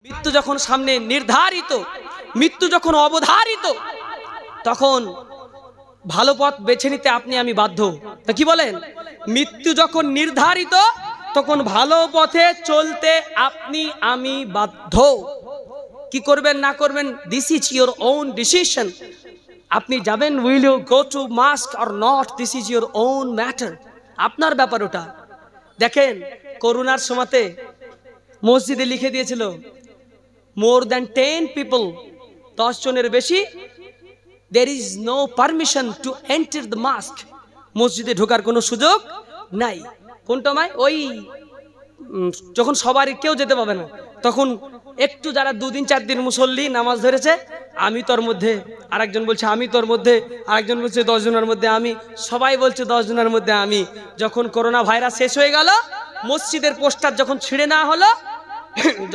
মৃত্যু যখন সামনে নির্ধারিত, মৃত্যু যখন অবধারিত, তখন ভালো পথ বেছে নিতে আপনি আমি বাধ্য। তা কি বলেন? মৃত্যু যখন নির্ধারিত তখন ভালো পথে চলতে আপনি আমি বাধ্য। কি করবেন না করবেন, this is your own decision. আপনি যাবেন, will you go to mosque or not, this is your own matter, আপনার ব্যাপার ওটা। দেখেন করোনার সময়তে মসজিদে লিখে দিয়েছিল মোর দ্যান 10 পিপল, 10 জনের বেশি, there is no permission to enter the mosque, মসজিদে ঢোকার কোনো সুযোগ নাই। কোন সময়? ওই যখন সবার কেউ যেতে পাবে না, তখন একটু যারা 2 দিন 4 দিন মুসল্লি নামাজ ধরেছে, আমি তোর মধ্যে, আরেকজন বলছে আমি তোর মধ্যে, আরেকজন বলছে 10 জনের মধ্যে আমি, সবাই বলছে 10 জনের মধ্যে আমি। যখন করোনা ভাইরাস শেষ হয়ে গেল, মসজিদের পোস্টার যখন ছিঁড়ে নেওয়া হলো,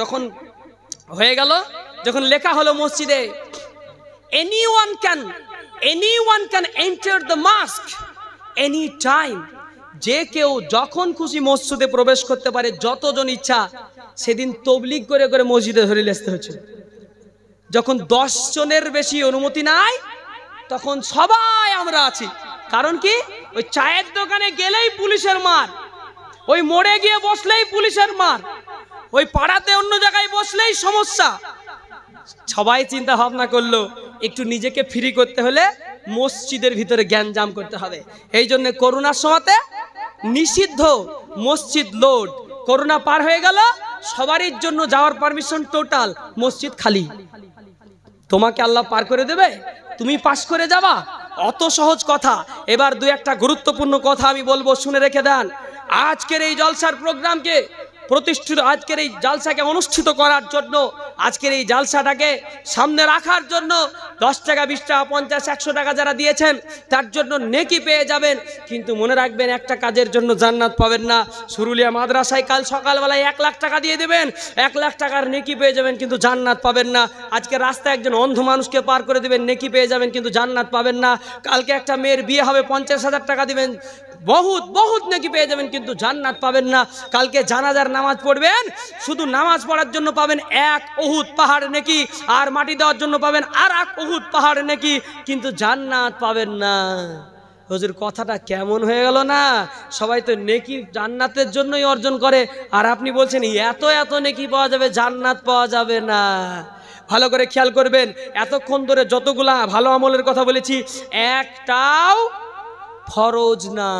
যখন হয়ে গেল, যখন লেখা হলো মসজিদে anyone can enter the mosque any time, যে কেউ যখন খুশি মসজিদে প্রবেশ করতে পারে, যতজন ইচ্ছা। সেদিন তবলিগ করে করে মসজিদে ধরে আসতে হচ্ছে। যখন 10 জনের বেশি অনুমতি নাই, তখন সবাই আমরা আছি। কারণ কি? ওই চায়ের দোকানে গেলেই পুলিশের মার, ওই মোড়ে গিয়ে বসলেই পুলিশের মার, ওই পাড়াতে অন্য জায়গায় বসলেই সমস্যা। সবাই চিন্তা ভাবনা করলো একটু নিজেকে ফ্রি করতে হলে মসজিদের ভিতরে জ্ঞানজাম করতে হবে। এই জন্য করোনার সময়তে নিষিদ্ধ মসজিদ লোড। করোনা পার হয়ে গেল, সবারই জন্য যাওয়ার পারমিশন টোটাল, মসজিদ খালি। তোমাকে আল্লাহ পার করে দেবে, তুমি পাস করে যাবা, অত সহজ কথা। এবার 2-1টা গুরুত্বপূর্ণ কথা আমি বলবো, শুনে রেখে দেন। আজকের এই জলসার প্রোগ্রামকে প্রতিষ্ঠিত, আজকের এই জালসাকে অনুষ্ঠিত করার জন্য, আজকের এই জালসাটাকে সামনে রাখার জন্য 10 টাকা 20 টাকা 50 100 টাকা যারা দিয়েছেন, তার জন্য নেকি পেয়ে যাবেন। কিন্তু মনে রাখবেন, একটা কাজের জন্য জান্নাত পাবেন না। সুরুলিয়া মাদ্রাসায় কাল সকালবেলায় 1 লাখ টাকা দিয়ে দেবেন, 1 লাখ টাকার নেকি পেয়ে যাবেন, কিন্তু জান্নাত পাবেন না। আজকে রাস্তায় একজন অন্ধ মানুষকে পার করে দেবেন, নেকি পেয়ে যাবেন, কিন্তু জান্নাত পাবেন না। কালকে একটা মেয়ের বিয়ে হবে, 50,000 টাকা দিবেন, বহুত নেকি পেয়ে যাবেন, কিন্তু জান্নাত পাবেন না। কালকে জানাজার নামাজ পড়বেন, শুধু নামাজ পড়ার জন্য পাবেন 1 উহুদ পাহাড় নেকি, আর মাটি দেওয়ার জন্য পাবেন আর 1 উহুদ পাহাড় নেকি, কিন্তু জান্নাত পাবেন না। হুজুর কথাটা কেমন হয়ে গেল না? সবাই তো নেকি জান্নাতের জন্যই অর্জন করে, আর আপনি বলছেন এত নেকি পাওয়া যাবে, জান্নাত পাওয়া যাবে না। ভালো করে খেয়াল করবেন, এতক্ষণ ধরে যতগুলা ভালো আমলের কথা বলেছি, একটাও ফরজ না।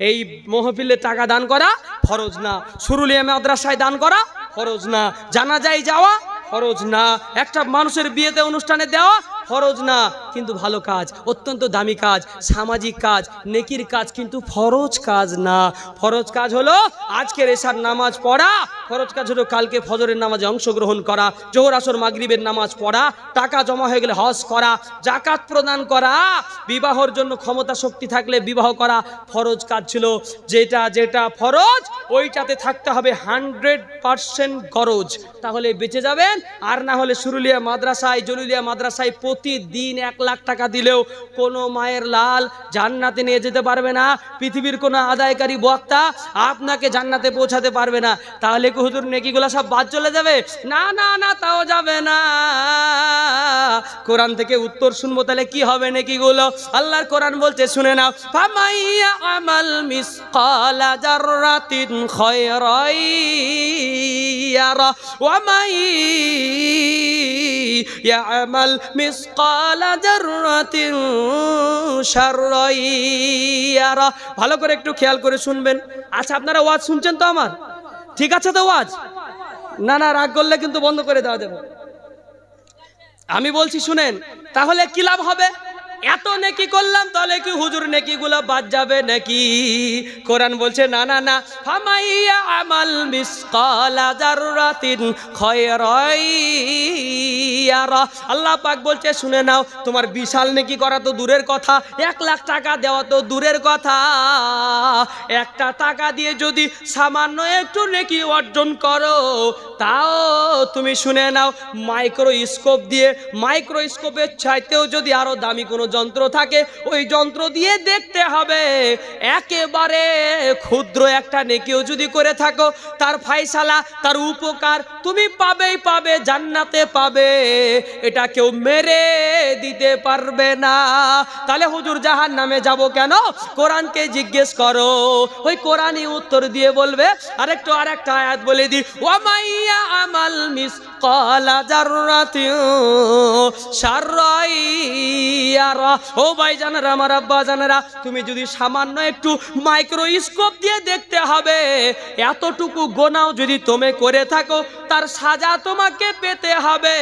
এই মাহফিলে টাকা দান করা ফরজ না, সুরুলিয়া মাদ্রাসায় দান করা ফরজ না, জানাজায় যাওয়া ফরজ না, একটা মানুষের বিয়েতে অনুষ্ঠানে দেওয়া ফরজ না, কিন্তু ভালো কাজ, অত্যন্ত দামি কাজ, সামাজিক কাজ, নেকির কাজ, কিন্তু ফরজ কাজ না। ফরজ কাজ হলো আজকের এশার নামাজ পড়া, ফরজ কাজ হলো কালকে ফজরের নামাজে অংশগ্রহণ করা, জোহর আসর মাগরিবের নামাজ পড়া, টাকা জমা হয়ে গেলে হজ করা, জাকাত প্রদান করা, বিবাহর জন্য ক্ষমতা শক্তি থাকলে বিবাহ করা ফরজ কাজ ছিল। যেটা ফরজ ওইটাতে থাকতে হবে 100% গরজ, তাহলে বেঁচে যাবেন। আর না হলে সুরুলিয়া মাদ্রাসায়, জলিলিয়া মাদ্রাসায় প্রতিদিন 1 লাখ টাকা দিলেও কোনো মায়ের লাল জান্নাতে নিয়ে যেতে পারবে না। পৃথিবীর কোনো আদায়কারী বক্তা আপনাকে জান্নাতে পৌঁছাতে পারবে না। তাহলে কি হুজুর নেকিগুলো সব বাদ চলে যাবে? না, তাও যাবে না। কোরআন থেকে উত্তর শুনবো, তাহলে কি হবে নেকিগুলো? আল্লাহর কোরআন বলছে, শুনে নাও, ফামাইয়া আমাল মিসকালা যাররাতিন খায়রান ইয়ারা ওয়া মাই ইয়ামাল মিসকালা যাররাতিন শাররান ইয়ারা। ভালো করে একটু খেয়াল করে শুনবেন। আচ্ছা, আপনারা ওয়াজ শুনছেন তো আমার? ঠিক আছে তো ওয়াজ? না, রাগ করলে কিন্তু বন্ধ করে দেওয়া যাবে। আমি বলছি শুনেন, তাহলে কি লাভ হবে? এত নেকি করলাম, তাহলে কি হুজুর নেকিগুলো বাদ যাবে নাকি? কোরআন বলছে না, ফামাইয়া আমাল মিসকালা যাররাতিন খায়রান ইয়ারা। আল্লাহ পাক বলছে, শুনে নাও, তোমার বিশাল নেকি করা তো দূরের কথা, 1 লাখ টাকা দেওয়া তো দূরের কথা, 1টা টাকা দিয়ে যদি সামান্য একটু নেকি অর্জন করো, তাও তুমি শুনে নাও, মাইক্রোস্কোপ দিয়ে, মাইক্রোস্কোপের চাইতেও যদি আরো দামি কোনো যন্ত্র থাকে, ওই যন্ত্র দিয়ে দেখতে হবে। একেবারে ক্ষুদ্র একটা নেকিও যদি করে থাকো, তার ফায়সালা, তার উপকার তুমি পাবেই পাবে, জান্নাতে পাবে, এটা কেউ মেরে দিতে পারবে না। তাহলে হুজুর জাহান্নামে যাব কেন? কোরআনকে জিজ্ঞেস করো, ওই কোরআনই উত্তর দিয়ে বলবে। আরেকটা আয়াত বলে দি, ওয়ামাইয়া আমাল মিসকালা যাররাতিন শাররাই ইয়ারা। ও ভাইজানেরা, আমার আব্বা জানেরা, তুমি যদি সামান্য একটু মাইক্রোস্কোপ দিয়ে দেখতে হবে, এতটুকু গোনাও যদি তুমি করে থাকো, তার সাজা তোমাকে পেতে হবে।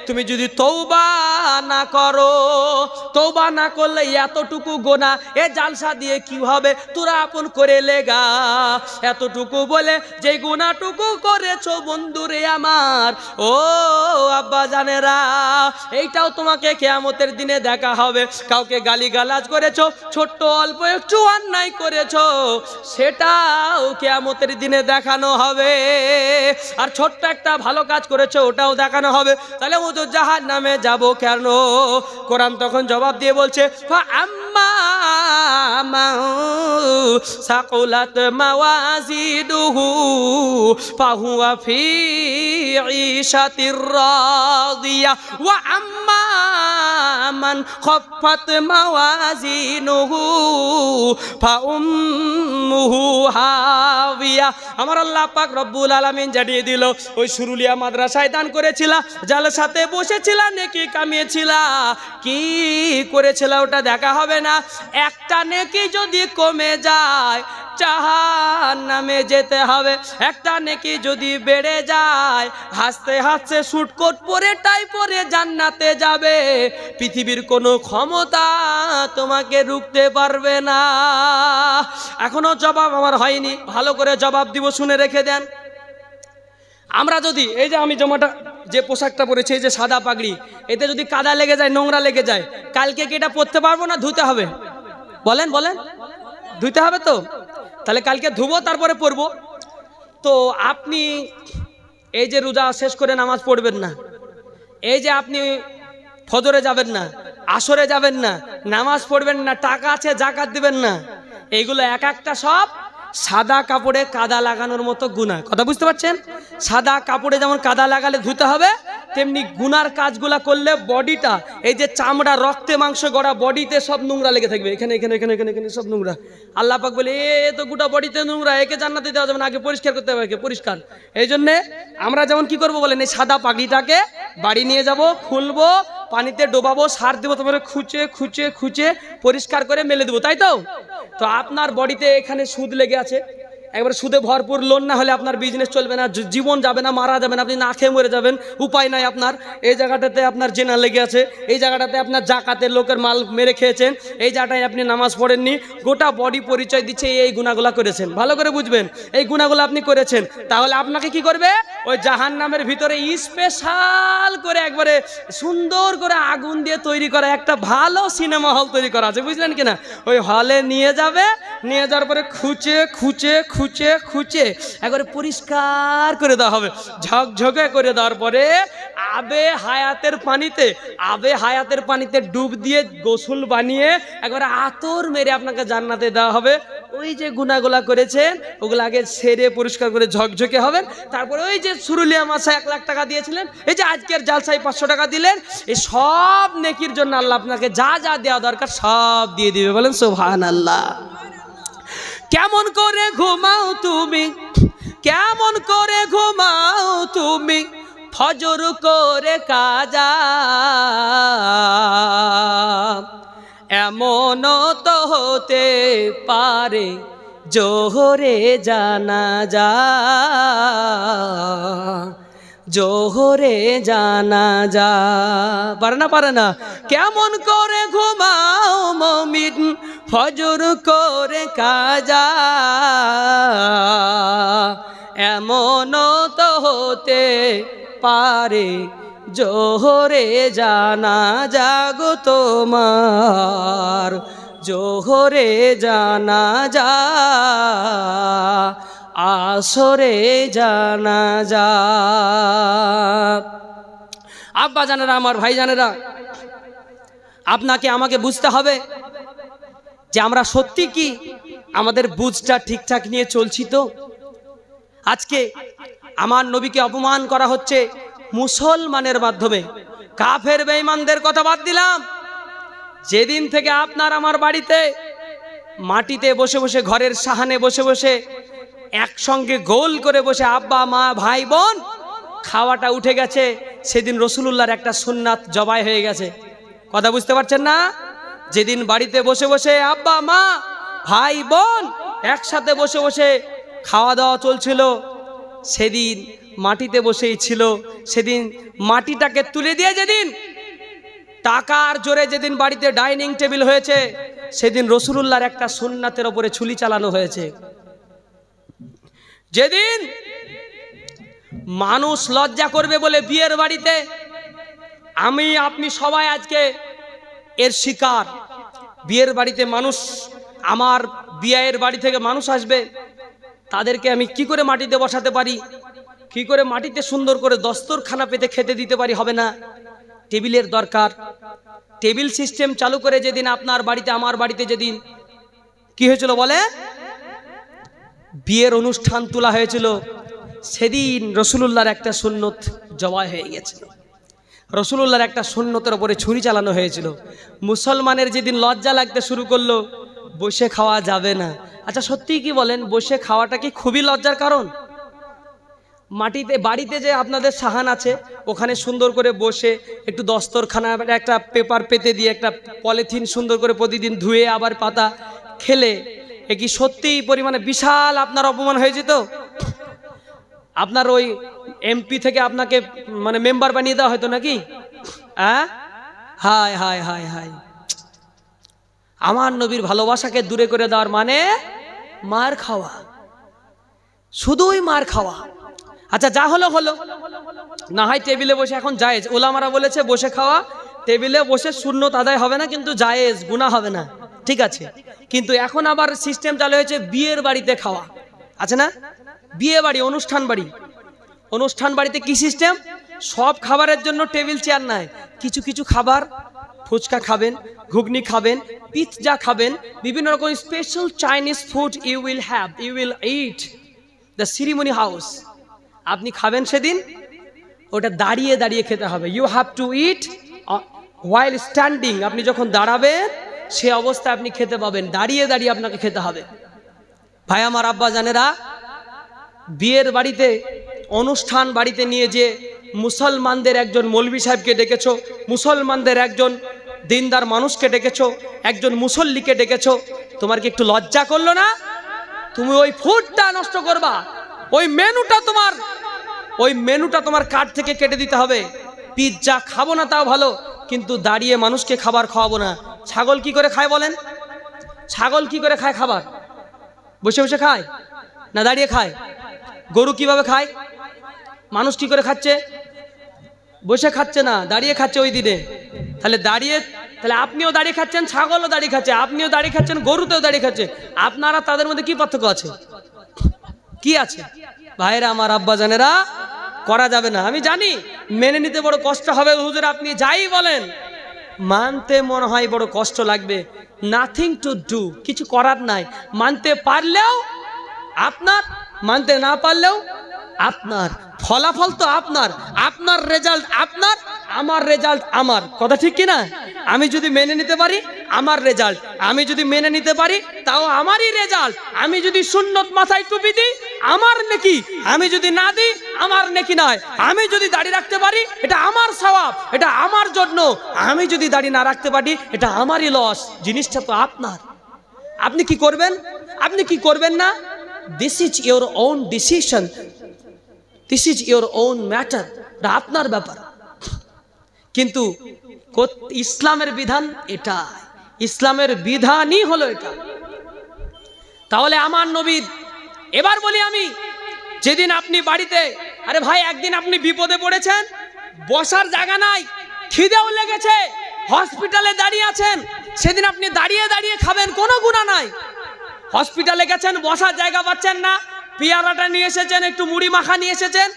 তুমি যদি তওবা না করো, তওবা না করলে এতটুকু গোনা এ জালসা দিয়ে কি হবে? তোরা আপন করে লেগা। এতটুকু বলে যে গুনাহটুকু করেছো বন্ধুরে আমার, ও আব্বা জানেরা, এইটাও তোমাকে কিয়ামতের দিনে দেখা হবে। কাউকে গালিগালাজ করেছো, ছোট্ট অল্প একটু অন্যায় করেছো, সেটাও কিয়ামতের দিনে দেখানো হবে। আর ছোট্ট একটা ভালো কাজ করেছো, ওটাও দেখানো হবে। তাহলে ও তো জাহান্নামে যাব কেন? কোরআন তখন জবাব দিয়ে বলছে, আম্মা মান সাকুলাত মাওয়াজিনুহু ফাহুয়া ফি ঈশাতির রাদিয়া ওয়া আম্মা মান খাফফাত মাওয়াজিনুহু ফাউম্মুহু হাবিয়া। আমার আল্লাহ পাক রব্বুল আলামিন জানিয়ে দিল, ওই সুরুলিয়া মাদ্রাসায় দান করেছিলা, জালসাতে বসেছিলা, নেকি কামিয়েছিলা, কি করেছিলা ওটা দেখা হবে না। একটা নেকি যদি কমে যায়, জাহান্নামে যেতে হবে। একটা নেকি যদি বেড়ে যায়, হাসতে হাসতে সুটকোট পরে টাই পরে জান্নাতে যাবে। পৃথিবীর কোনো ক্ষমতা তোমাকে রুখতে পারবে না। এখনো জবাব আমার হয়নি, ভালো করে জবাব দিব, শুনে রেখে দেন। আমরা যদি এই যে আমি যে পোশাকটা পরেছি, এই যে সাদা পাগড়ি, এতে যদি কাদা লেগে যায়, নোংরা লেগে যায়, কালকে কি এটা পরতে পারবো না? ধুতে হবে? বলেন বলেন, ধুতে হবে তো? তাহলে কালকে ধুবো, তারপরে পরবো। তো আপনি এই যে রোজা শেষ করে নামাজ পড়বেন না, এই যে আপনি ফজরে যাবেন না, আসরে যাবেন না, নামাজ পড়বেন না, টাকা আছে যাকাত দিবেন না, এইগুলো এক একটা সব সাদা কাপড়ে কাদা লাগানোর মতো গুনাহ। কথা বুঝতে পারছেন? সাদা কাপড়ে যেমন কাদা লাগালে ধুতে হবে, তেমনি গুনার কাজগুলা করলে বডিটা, এই যে চামড়া, রক্তে মাংস গড়া বডিতে সব নোংরা লেগে থাকবে, এখানে এখানে এখানে এখানে এখানে সব নোংরা। আল্লাহ পাক বলে, এ তো গোটা বডিতে নোংরা, একে জান্নাতে দেওয়া যাবে না, আগে পরিষ্কার করতে হবে, একে পরিষ্কার। এই জন্যে আমরা যেমন কি করবো বলেন, এই সাদা পাগড়িটাকে বাড়ি নিয়ে যাব, খুলবো, পানিতে ডোবাবো, সার দেবো, তারপরে খুঁচে খুঁচে খুঁচে পরিষ্কার করে মেলে দেবো, তাই তো? তো আপনার বডিতে এখানে সুদ লেগে আছে, একবার সুদে ভরপুর, লোন না হলে আপনার বিজনেস চলবে না, জীবন যাবে না, মারা যাবেন, আপনি না খেয়ে মরে যাবেন, উপায় নাই আপনার। এই জায়গাটাতে আপনার জেনা লেগে আছে, এই জায়গাটাতে আপনার জাকাতের লোকের মাল মেরে খেয়েছেন, এই জায়গাটায় আপনি নামাজ পড়েননি, গোটা বডি পরিচয় দিচ্ছে এই গুনাহগুলা করেছেন। ভালো করে বুঝবেন, এই গুনাহগুলো আপনি করেছেন। তাহলে আপনাকে কি করবে? ওই জাহান্নামের ভিতরে স্পেশাল করে একবারে সুন্দর করে আগুন দিয়ে তৈরি করা একটা ভালো সিনেমা হল তৈরি করা আছে, বুঝলেন কিনা? ওই হলে নিয়ে যাবে, নিয়ে যাওয়ার পরে খুঁচে খুঁচে খুঁচে খুঁচে একবারে পরিষ্কার করে দেওয়া হবে, ঝকঝকে করে দেওয়ার পরে আবে হায়াতের পানিতে ডুব দিয়ে গোসল বানিয়ে একবারে আতর মেরে আপনাকে জান্নাতে দেওয়া হবে। ওই যে গুনাহগুলা করেছেন ওগুলো আগে সেরে পরিষ্কার করে ঝকঝকে হবেন, তারপরে ওই যে সুরুলিয়া মাসায় 1 লাখ টাকা দিয়েছিলেন, এই যে আজকের জালসায় 500 টাকা দিলেন, এই সব নেকির জন্য আল্লাহ আপনাকে যা যা দেওয়া দরকার সব দিয়ে দিবে। বলেন সুবহানাল্লাহ। কেমন করে ঘুমাও তুমি, কেমন করে ঘুমাও তুমি, ফজর করে কাজা, এমন তো হতে পারে জোহরে জানাজা, জোহরে জানাজা। পারে না? কেমন করে ঘুমাও মুমিন, ফজর করে কাজা, এমন তো হতে পারে জোহরে জানাজা গো তোমার, জোহরে জানাজা, আসরে জানাজা। আব্বা জানেরা, আমার ভাই জানেরা, আপনাকে আমাকে বুঝতে হবে যে আমরা সত্যি কি আমাদের বুঝটা ঠিকঠাক নিয়ে চলছি তো। আজকে আমার নবীকে অপমান করা হচ্ছে মুসলমানের মাধ্যমে। কাফের বেঈমানদের কথা বাদ দিলাম, যেদিন থেকে আপনার আমার বাড়িতে মাটিতে বসে বসে, ঘরের সাহানে বসে বসে, একসঙ্গে গোল করে বসে আব্বা মা ভাই বোন খাওয়াটা উঠে গেছে, সেদিন রসুলুল্লাহর একটা সুন্নাত জবাই হয়ে গেছে। কথা বুঝতে পারছেন না? যেদিন বাড়িতে বসে বসে আব্বা মা ভাই বোন একসাথে বসে বসে খাওয়া দাওয়া চলছিল, সেদিন মাটিতে বসেই ছিল। সেদিন মাটিটাকে তুলে দিয়ে যেদিন টাকার জোরে যেদিন বাড়িতে ডাইনিং টেবিল হয়েছে, সেদিন রসুলুল্লাহর একটা সুন্নাতের ওপরে ছুরি চালানো হয়েছে। যেদিন মানুষ লজ্জা করবে বলে বিয়ের বাড়িতে আমি আপনি সবাই আজকে এর শিকার। বিয়ের বাড়িতে মানুষ, আমার বিয়ের বাড়ি থেকে মানুষ আসবে, তাদেরকে আমি কি করে মাটিতে বসাতে পারি, কি করে মাটিতে সুন্দর করে দস্তরখানা পেতে খেতে দিতে পারি, হবে না। টেবিলের দরকার। টেবিল সিস্টেম চালু করে যেদিন আপনার বাড়িতে আমার বাড়িতে যেদিন কি হয়েছিল বলে, বিয়ের অনুষ্ঠান তোলা হয়েছিল, সেদিন রসুলুল্লাহর একটা সুন্নত জবাই হয়ে গেছিল। রসুলুল্লাহর একটা সুন্নতের ওপরে ছুরি চালানো হয়েছিল। মুসলমানের যেদিন লজ্জা লাগতে শুরু করলো, বসে খাওয়া যাবে না। আচ্ছা সত্যিই কি বলেন, বসে খাওয়াটা কি খুবই লজ্জার কারণ? মাটিতে বাড়িতে যে আপনাদের সাহান আছে, ওখানে সুন্দর করে বসে একটু দস্তরখানা একটা পেপার পেতে দিয়ে একটা পলিথিন সুন্দর করে প্রতিদিন ধুয়ে আবার পাতা খেলে এ কি সত্যিই পরিমাণে বিশাল আপনার অপমান হয়ে যেত? আপনার ওই এমপি থেকে আপনাকে মানে মেম্বার বানিয়ে দেওয়া হয়তো নাকি? হায় হায় হায় হায়, আমার নবীর ভালোবাসাকে দূরে করে দেওয়ার মানে মার খাওয়া, শুধুই মার খাওয়া। আচ্ছা যা হলো হলো, না হয় টেবিলে বসে এখন জায়েজ, ওলামারা বলেছে বসে খাওয়া টেবিলে বসে সুন্নত আদায় হবে না, কিন্তু জায়েজ, গুনাহ হবে না, ঠিক আছে। কিন্তু এখন আবার সিস্টেম চালু হয়েছে বিয়ের বাড়িতে খাওয়া, আছে না? বিয়ে বাড়ি, অনুষ্ঠান বাড়ি, অনুষ্ঠান বাড়িতে কি সিস্টেম? সব খাবারের জন্য টেবিল চেয়ার নাই, কিছু কিছু খাবার, ফুচকা খাবেন, ঘুগনি খাবেন, পিৎজা খাবেন, বিভিন্ন রকম special Chinese food you will have, you will eat the ceremony house. আপনি খাবেন সেদিন, ওটা দাঁড়িয়ে দাঁড়িয়ে খেতে হবে। You have to eat while standing. আপনি যখন দাঁড়াবেন সে অবস্থায় আপনি খেতে পাবেন, দাঁড়িয়ে দাঁড়িয়ে আপনাকে খেতে হবে। ভাই আমার আব্বা জানেরা, বিয়ের বাড়িতে অনুষ্ঠান বাড়িতে নিয়ে যে মুসলমানদের একজন মৌলভী সাহেবকে ডেকেছো, মুসলমানদের একজন দিনদার মানুষকে ডেকেছো, একজন মুসল্লিকে ডেকেছো, তোমার কি একটু লজ্জা করলো না? তুমি ওই ফুডটা নষ্ট করবা, ওই মেনুটা তোমার কার্ড থেকে কেটে দিতে হবে। পিৎজা খাবো না তাও ভালো, কিন্তু দাঁড়িয়ে মানুষকে খাবার খাওয়াবো না। ছাগল কি করে খায় বলেন? ছাগল কি করে খায় খাবার? বসে বসে খায় না দাঁড়িয়ে খায়? গরু কিভাবে খায়? মানুষ কি করে খাচ্ছে? বসে খাচ্ছে না, দাঁড়িয়ে খাচ্ছে ওই দিনে। তাহলে আপনিও দাঁড়িয়ে খাচ্ছেন, ছাগলও দাঁড়িয়ে খাচ্ছে, আপনিও দাঁড়িয়ে খাচ্ছেন, গরুতেও দাঁড়িয়ে খাচ্ছে। আপনারা তাদের মধ্যে কি পার্থক্য আছে? কি আছে? ভাইরা আমার আব্বা জানেরা, করা যাবে না। আমি জানি মেনে নিতে বড় কষ্ট হবে, হুজুর আপনি যাই বলেন, মানতে মনে হয় বড় কষ্ট লাগবে। নাথিং টু ডু, কিছু করার নাই। মানতে পারলেও আপনার, মানতে না পারলেও আপনার। ফলাফল তো আপনার, আপনার রেজাল্ট আপনার, আমার রেজাল্ট আমার। কথা ঠিক কিনা? আমি যদি মেনে নিতে পারি আমার রেজাল্ট, আমি যদি মেনে নিতে পারি তাও আমারই রেজাল্ট। আমি যদি সুন্নত মাথায় টুপি দিই আমার নেকি, আমি যদি না দিই আমার নেকি নয়। আমি যদি দাড়ি রাখতে পারি এটা আমার সওয়াব, এটা আমার জন্য। আমি যদি দাড়ি না রাখতে পারি এটা আমারই লস। জিনিসটা তো আপনার। আপনি কি করবেন, আপনি কি করবেন না, this is your own decision, this is your own matter, এটা আপনার ব্যাপার। কিন্তু ইসলামের বিধান এটা, ইসলামের বিধানই হলো এটা। তাহলে আমার নবীর, এবার বলি আমি, যেদিন আপনি বাড়িতে, আরে ভাই একদিন আপনি বিপদে পড়েছেন, বসার জায়গা নাই, খিদেও লেগেছে, হসপিটালে দাঁড়িয়ে আছেন, সেদিন আপনি দাঁড়িয়ে দাঁড়িয়ে খাবেন, কোনো গুনাহ নাই। হসপিটালে গেছেন, বসার জায়গা পাচ্ছেন না, পেয়ারাটা নিয়ে এসেছেন, একটু মুড়ি মাখা নিয়ে এসেছেন,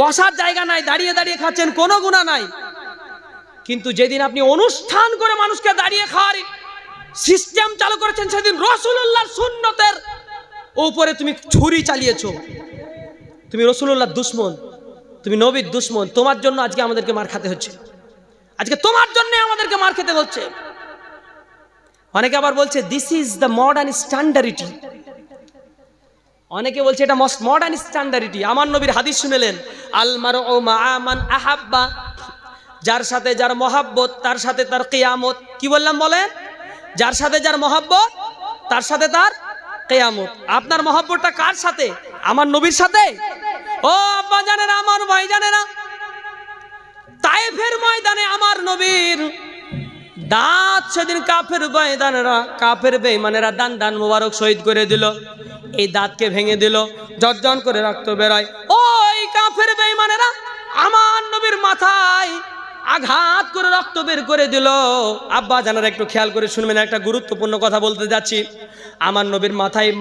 বসার জায়গা নাই, দাঁড়িয়ে দাঁড়িয়ে খাচ্ছেন, কোনো গুনাহ নাই। কিন্তু যেদিন আপনি অনুষ্ঠান করে মানুষকে দাঁড়িয়ে খাওয়ার সিস্টেম চালু করেছেন, সেদিন রাসূলুল্লাহর সুন্নতের উপরে তুমি ছুরি চালিয়েছো। তুমি রাসূলুল্লাহর দুশমন, তুমি নবীর দুশমন। তোমার জন্য আজকে আমাদেরকে মার খেতে হচ্ছে, আজকে তোমার জন্য আমাদেরকে মার খেতে হচ্ছে। অনেকে আবার বলছে দিস ইজ দ্য মডার্ন স্ট্যান্ডার্ডিটি। অনেকে বলছে এটা মডার্ন স্ট্যান্ডার্ডিটি। আমার নবীর হাদিস শুনেলেন, আল মারউ মাআ মান আহাব্বা, যার সাথে যার মহাব্বত তার সাথে তার কিয়ামত। কি বললাম বলেন? যার সাথে যার মহাব্বত তার সাথে তার কিয়ামত। আপনার মহাব্বতটা কার সাথে? আমার নবীর সাথে। ও আব্বা জানেরা, আমার ভাই জানেরা, তায়েফের ময়দানে আমার নবীর দাঁত সেদিন কাফের ময়দানেরা, কাফের বেঈমানেরা দান দান মোবারক শহীদ করে দিল। এই দাঁতকে ভেঙে দিল, জর্জন করে রক্ত বেরোয়। ওই কাফের বেঈমানেরা আমার নবীর মাথায় আঘাত করে রক্ত বের করে দিল। আব্বা জানারা একটু খেয়াল করে শুনবেন, একটা গুরুত্বপূর্ণ কথা বলতে যাচ্ছি। আমার নবীর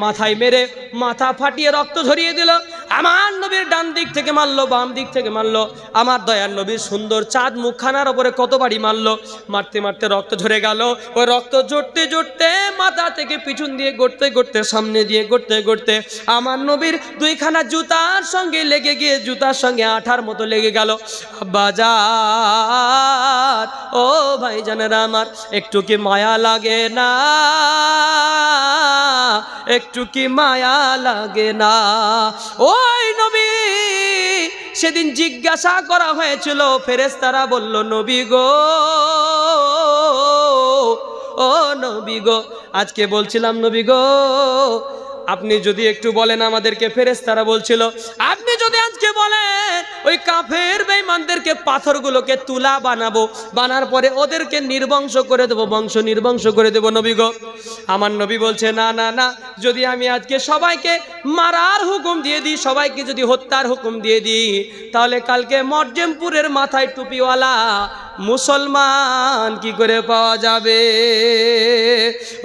মাথায় মেরে মাথা ফাটিয়ে রক্ত ঝরিয়ে দিল। আমার নবীর ডান দিক থেকে মারলো, বাম দিক থেকে মারলো। আমার দয়ার নবীর সুন্দর চাঁদ মুখখানার ওপরে কত বাড়ি মারলো। মারতে মারতে রক্ত ঝরে গেল। ওই রক্ত জড়তে জড়তে মাথা থেকে পিছন দিয়ে গড়তে গড়তে সামনে দিয়ে গড়তে গড়তে আমার নবীর দুইখানা জুতার সঙ্গে লেগে গিয়ে জুতার সঙ্গে আঠার মতো লেগে গেল। আব্বা জান, ও ভাই জানেরা আমার, একটু কি মায়া লাগে না? একটু কি মায়া লাগে না? ওই নবী সেদিন জিজ্ঞাসা করা হয়েছিল, ফেরেশতারা বলল, নবী গো, ও নবী গো, আজকে বলছিলাম নবী গো, আপনি যদি একটু বলেন আমাদেরকে। ফেরেশতারা বলছিল, আপনি যদি আজকে বলেন ওই কাফের বেঈমানদেরকে পাথরগুলোকে তুলা বানাবো, বানার পরে ওদেরকে নির্বংশ করে দেবো, বংশ নির্বংশ করে দেবো নবী গো। আমার নবী বলছে, না না না, যদি আমি আজকে সবাইকে মারার হুকুম দিয়ে দিই, সবাইকে যদি হত্যার হুকুম দিয়ে দিই, তাহলে কালকে মর্জেমপুরের মাথায় টুপিওয়ালা মুসলমান কি করে পাওয়া যাবে?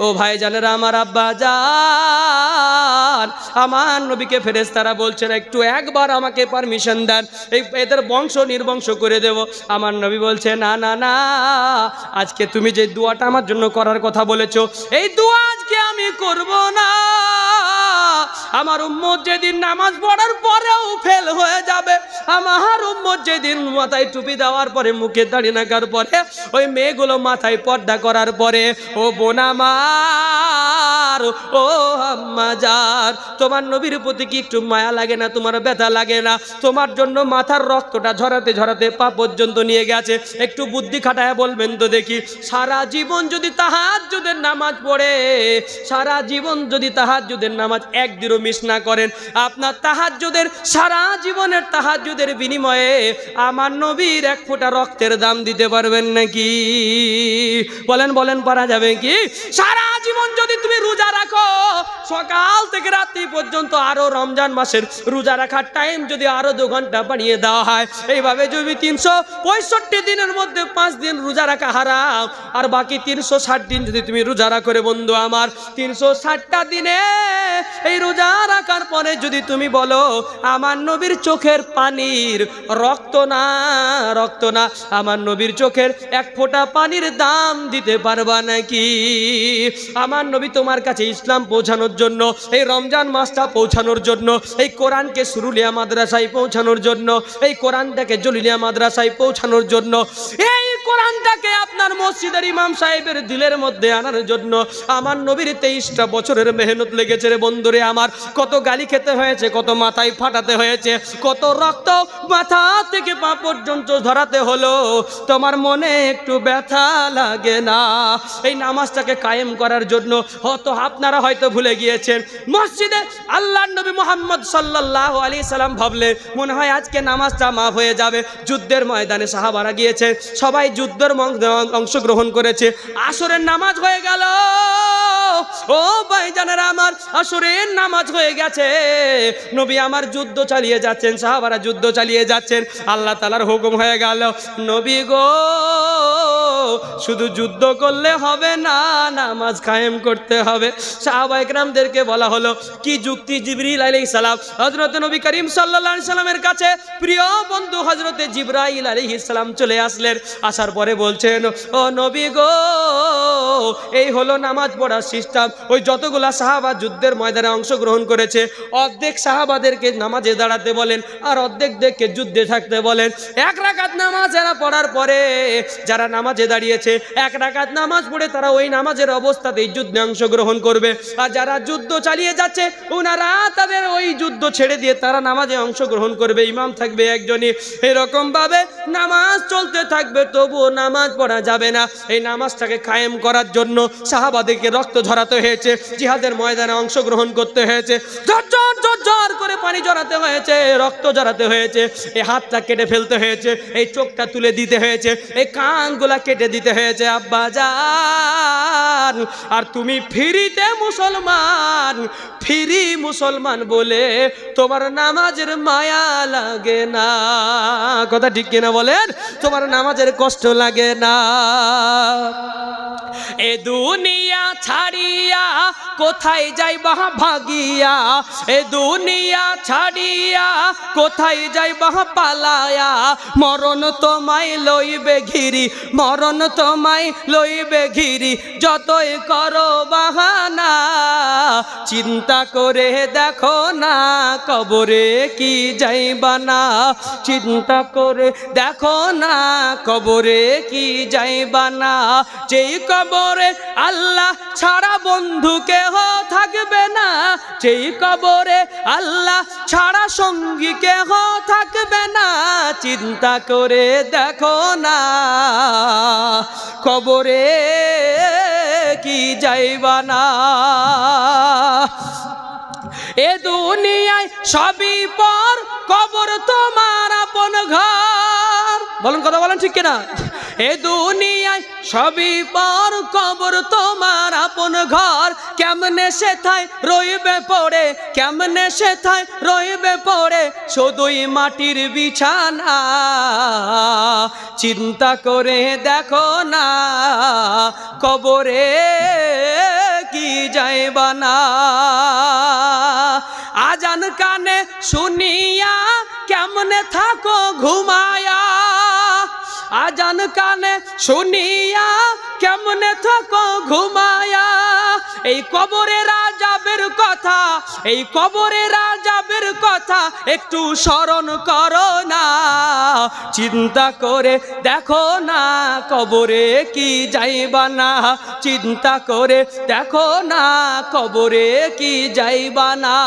ও ভাই জানেরা আমার, আব্বা জান, আমার নবীকে ফেরেশতারা বলছেন, একটু একবার আমাকে পারমিশন দেন, এদের বংশ নির্বংশ করে দেব। আমার নবী বলছে, না না না, আজকে তুমি যে দোয়াটা আমার জন্য করার কথা বলেছো, এই দোয়া আজকে আমি করব না। আমার উম্মত যেদিন নামাজ পড়ার পরেও ফেল হয়ে যাবে, আমার উম্মত যেদিন মাথায় টুপি দেওয়ার পরে, মুখে দাড়ি নাকার পরে, ওই মেয়েগুলো মাথায় পর্দা করার পরে, ও বোন আমার, ও আম্মা জান, তোমার নবীর প্রতি কি একটু মায়া লাগে না? তোমার ব্যথা লাগে না? তোমার জন্য মাথার রক্তটা ঝরাতে ঝরাতে পা পর্যন্ত নিয়ে গেছে। একটু বুদ্ধি খাটায় বলবেন তো দেখি, সারা জীবন যদি তাহাজ্জুদের নামাজ পড়ে, সারা জীবন যদি তাহাজ্জুদের নামাজ একদিনও মিস না করেন, আপনার তাহাজ্জুদের সারা জীবনের তাহাজ্জুদের বিনিময়ে আমার নবীর এক ফোঁটা রক্তের দাম দিতে পারবেন নাকি? বলেন বলেন, পারা যাবে কি? সারা জীবন যদি তুমি রোজা রাখো, সকাল থেকে রাত্রি পর্যন্ত, আরো রমজান মাসের রোজা রাখার টাইম যদি আরো 2 ঘন্টা বাড়িয়ে দেওয়া হয়, এইভাবে যদি 365 দিনের মধ্যে 5 দিন রোজা রাখা হারাম, আর বাকি 360 দিন যদি তুমি রোজা রাখো রে বন্ধু আমার, 360টা দিনে এই রোজা রাখার পরে যদি তুমি বলো আমার নবীর চোখের পানির রক্ত না, রক্ত না, আমার নবীর চোখের এক ফোঁটা পানির দাম দিতে পারবা নাকি? আমার নবী তোমার কাছে ইসলাম পৌঁছানোর জন্য, এই রমজান মাসটা পৌঁছানোর জন্য, এই কোরআনকে সুরুলিয়া মাদ্রাসায় পৌঁছানোর জন্য, এই কোরআনটাকে জলিলিয়া মাদ্রাসায় পৌঁছানোর জন্য, এই কোরআনটাকে আপনার মসজিদের ইমাম সাহেবের দিলের মধ্যে আনার জন্য আমার নবীর 23টা বছরের মেহনত লেগেছে রে বন্ধুরে আমার। কত গালি খেতে হয়েছে, কত মাথায় ফাটাতে হয়েছে, কত রক্ত মাথা থেকে পা পর্যন্ত ধরাতে হলো। তোমার মনে একটু ব্যথা লাগে না? এই নামাজটাকে কায়েম করার জন্য আপনারা হয়তো ভুলে গিয়েছেন। মসজিদে আল্লাহর নবী মুহাম্মদ সাল্লাল্লাহু আলাইহি সাল্লাম ভাবলে মনে হয় আজকে নামাজটা মাফ হয়ে যাবে। যুদ্ধের ময়দানে সাহাবারা গিয়েছে, সবাই যুদ্ধের অংশগ্রহণ করেছে। আসরের নামাজ হয়ে গেল, ও ভাইজানেরা আমার, আসরের নামাজ হয়ে গেছে। নবী আমার যুদ্ধ চালিয়ে যাচ্ছেন, সাহাবারা যুদ্ধ চালিয়ে যাচ্ছেন। আল্লাহ তাআলার হুকুম হয়ে গেল, নবী গো শুধু যুদ্ধ করলে হবে না, নামাজ কায়েম করতে হবে। সাহাবায়ে কেরামদেরকে বলা হলো কি যুক্তি? জিবরিল আলাইহিস সালাম হযরত নবী করিম সাল্লাল্লাহু আলাইহি সাল্লামের কাছে প্রিয় বন্ধু হযরত জিবরাইল আলাইহিস সালাম চলে আসলেন। আসার পরে বলছেন, ও নবী গো, এই হলো নামাজ পড়ার সিস্টেম। ওই যতগুলা সাহাবা যুদ্ধের ময়দানে অংশগ্রহণ করেছে, অর্ধেক সাহাবাদেরকে নামাজে দাঁড়াতে বলেন আর অর্ধেকদেরকে যুদ্ধে থাকতে বলেন। এক রাকাত নামাজ যারা পড়ার পরে যারা নামাজে দাঁড়িয়েছে, এক রাকাত নামাজ পড়ে তারা ওই নামাজের অবস্থাতেই যুদ্ধে অংশগ্রহণ করবে। আর যারা যুদ্ধ চালিয়ে যাচ্ছে ওনারা তাদের ওই যুদ্ধ ছেড়ে দিয়ে তারা নামাজে অংশগ্রহণ করবে। ইমাম থাকবে একজনই। এরকম ভাবে নামাজ চলতে থাকবে, তবুও নামাজ পড়া যাবে না। এই নামাজটাকে কায়েম করার জন্য সাহাবাদেরকে রক্ত ঝরাতে হয়েছে, জিহাদের ময়দানে অংশগ্রহণ করতে হয়েছে, ঝরঝর করে পানি ঝরাতে হয়েছে, রক্ত ঝরাতে হয়েছে, এই হাতটা কেটে ফেলতে হয়েছে, এই চোখটা তুলে দিতে হয়েছে, এই কানগুলা কেটে দিতে হয়েছে। আব্বা জান, আর তুমি ফ্রিতে মুসলমান, ফ্রি মুসলমান বলে তোমার নামাজের মায়া লাগে না। কথা ঠিক কিনা বলেন? তোমার নামাজের কষ্ট লাগে না। এ দুনিয়া ছাড়িয়া কোথায় যাইবা ভাগিয়া, এ দুনিয়া ছাড়িয়া কোথায় যাইবা পালায়া, মরণ তোমায় লইবে ঘিরি, মরণ তোমায় লইবে ঘিরি, যতই করো বাহানা, চিন্তা করে দেখো না কবরে কি যাইবা না, চিন্তা করে দেখো না কবরে কি যাইবা না। যেই কবরে আল্লাহ ছাড়া বন্ধু কেহ থাকবে না, যেই কবরে আল্লাহ ছাড়া সঙ্গী কেহ থাকবে না, চিন্তা করে দেখো না কবরে কি যাইবা না। এ দুনিয়ায় সবই পর, কবর তোমার আপন ঘর। বলেন, কথা বলেন ঠিক কিনা? এ দুনিয়ায় সবই পর, কবর তোমার আপন ঘর, কেমনে সেথায় রইবে পড়ে, কেমনে সেথায় রইবে পড়ে, শুধুই মাটির বিছানা, চিন্তা করে দেখো না কবরে কি যাইবা না। আজান কানে শুনিয়া কেমনে থাকো ঘুমায়া, আজান কানে শুনিয়া কেমনে থাকো ঘুমায়া, এই কবরে রাজাবের কথা, এই কবরে রাজাবের কথা একটু স্মরণ করো না, চিন্তা করে দেখো না কবরে কি যাইবা না, চিন্তা করে দেখো না কবরে কি যাইবা না।